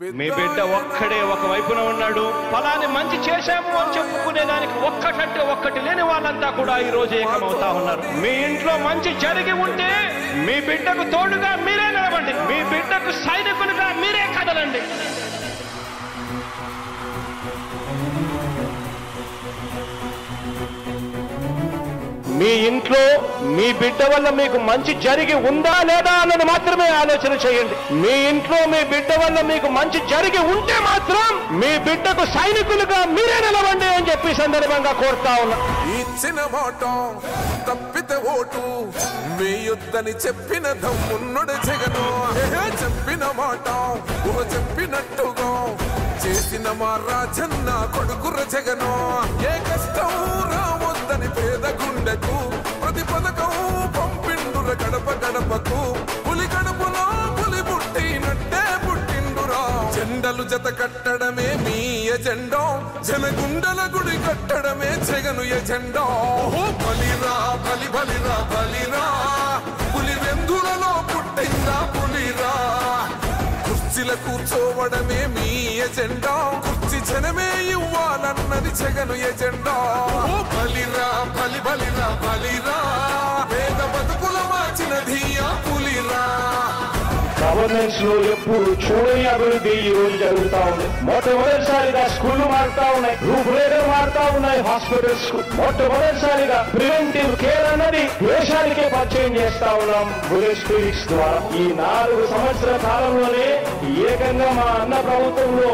మీ బిడ్డ ఒక్కడే ఒక వైపున ఉన్నాడు. ఫలాని మంచి చేశాము అని చెప్పుకునే దానికి ఒక్కటంటే ఒక్కటి లేని వాళ్ళంతా కూడా ఈ రోజు ఏకమవుతా ఉన్నారు. మీ ఇంట్లో మంచి జరిగి ఉంటే మీ బిడ్డకు తోడుగా మీరే నిలబండి, మీ బిడ్డకు సైనికులుగా మీరే కదలండి. మీ ఇంట్లో మీ బిడ్డ వల్ల మీకు మంచి జరిగి ఉందా లేదా అన్నది మాత్రమే ఆలోచన చేయండి. మీ ఇంట్లో మీ బిడ్డ వల్ల మీకు మంచి జరిగి ఉంటే మాత్రం మీ బిడ్డకు సైనికులుగా మీరే నిలవండి అని చెప్పి సందర్భంగా కోరుతా ఉన్నా. ఇచ్చిన మాట తప్పితే ఓటు వేయొద్దని చెప్పిన దమ్మున్నడు జగను. చెప్పిన మాట చెప్పినట్టుగా చేసిన మా రాజన్న కొడుకుర జగను. ఏ కష్టం రావద్దని పేద గుండెకు ప్రతి పథకం పంపిండుర గడప గడపకు. పులి గడపలో పులి పుట్టినట్టే పుట్టిండురా. జెండలు జత కట్టడమే మీ ఎజెండా, జనగుండల గుడి కట్టడమే జగను ఎజెండా. బలిరా బలి బలిరా బలిరా, పులి వెందులలో పుట్టిందా పులిరా. కుర్చీల కూర్చోవడమే మీ ఎజెండా, కుర్చీ జనమే ఇవ్వాలన్నది జగను ఎజెండా. బలిరా బలి బలిరా బలిరా, పేద బతుకుల మార్చినది ఆ పులిరా. గవర్నెన్స్ లో ఎప్పుడు చూడని అభివృద్ధి ఈ రోజు జరుగుతా ఉంది. మొట్టమొదటిసారిగా స్కూళ్లు మారుతా ఉన్నాయి, రూపురేఖలు మారుతా ఉన్నాయి. హాస్పిటల్స్ కు మొట్టమొదటిసారిగా ప్రివెంటివ్ కేర్ అన్నది దేశానికే పరిచయం చేస్తా ఉన్నాం బుల్లెట్ క్లినిక్స్ ద్వారా. ఈ 4 సంవత్సరాల కాలంలోనే ఏకంగా మా అన్న ప్రభుత్వంలో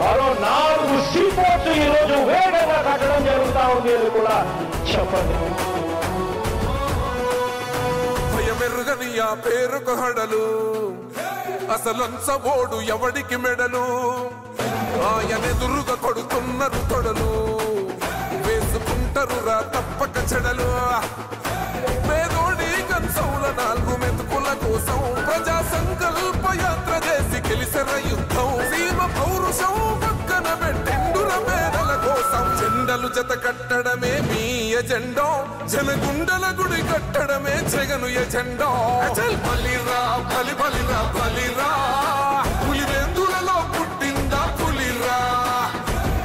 మరో 4 సీపోర్ట్స్ ఈ రోజు వేగంగా కట్టడం జరుగుతా ఉంది అని కూడా చెప్పండి. భయమెరుగని ఆ పేరుకు హడలు, అసలంచబోడు ఎవడికి మెడలు. ఆయనెదురుగా కొడుతున్నారు తొడలు, వేసుకుంటారు రా తప్పక చెడలు. పేదోడి కంచౌల 4 మెతుకుల కోసం ప్రజా సంకల్ప యాత్ర చేసి గెలిసెర యుద్ధం. సీమ పౌరుషం పక్కన పెట్టిండుర పేదల కోసం. జెండలు జత కట్టడమే మీ ఎజెండా, జనగుండల గుడి కట్టడమే జగను ఎజెండా. బలిరా బలి బలిరా బలిరా, పులి వెందులలో పుట్టిందా పులిరా.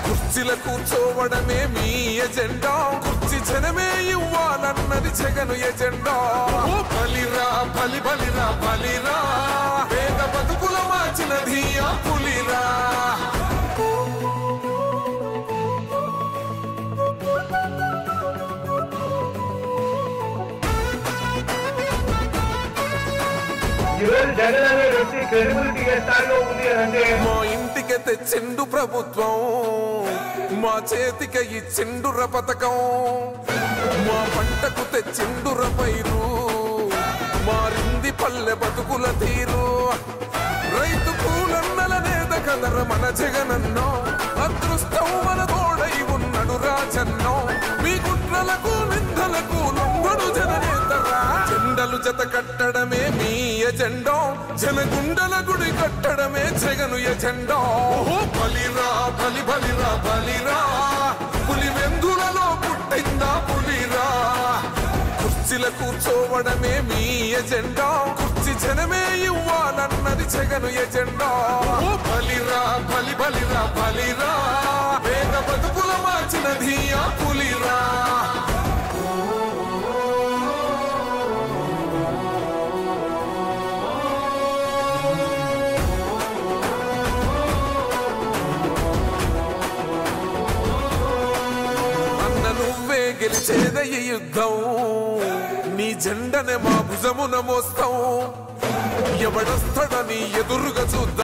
కుర్చీల కూర్చోవడమే మీ ఎజెండా, కుర్చీ జనమే ఇవ్వాలన్నది జగను ఎజెండా. బలిరా బలి బలిరా బలిరా, పేద బతుకుల మార్చినది ఆ పులిరా. జగన్ అనే వ్యక్తి క్రెడిబిలిటీ ఏ స్థాయిలో ఉంది అంటే మా ఇంటికి తెచ్చిండు ప్రభుత్వం, మా చేతికి ఇచ్చిండుర పథకం. మా పంటకు తెచ్చిండుర పైరు, మారింది పల్లె బతుకుల తీరు. రైతు కూలన్నల నేత కదర మన జగనన్నో, అదృష్టం మన తోడై ఉన్నడు రాజన్నో. మీ కుట్రలకు నిందలకు లొంగడు జననేతరా. జెండలు జత కట్టడమే మీ ఎజెండా, జనగుండల గుడి కట్టడమే జగను ఎజెండా. బలిరా బలి బలిరా బలిరా, పులి వెందులలో పుట్టిందా పులిరా. కుర్చీల కూర్చోవడమే మీ ఎజెండా, కుర్చీ జనమే ఇవ్వాలన్నది జగను ఎజెండా. బలిరా బలి బలిరా బలిరా, పేద బతుకుల మార్చినది ఆ పులిరా. నువ్వే గెలిచేద ఈ యుద్ధం, నీ జెండనే మా భుజమున మోస్తాం. ఎవడొస్తాడని ఎదురుగా చూద్దాం.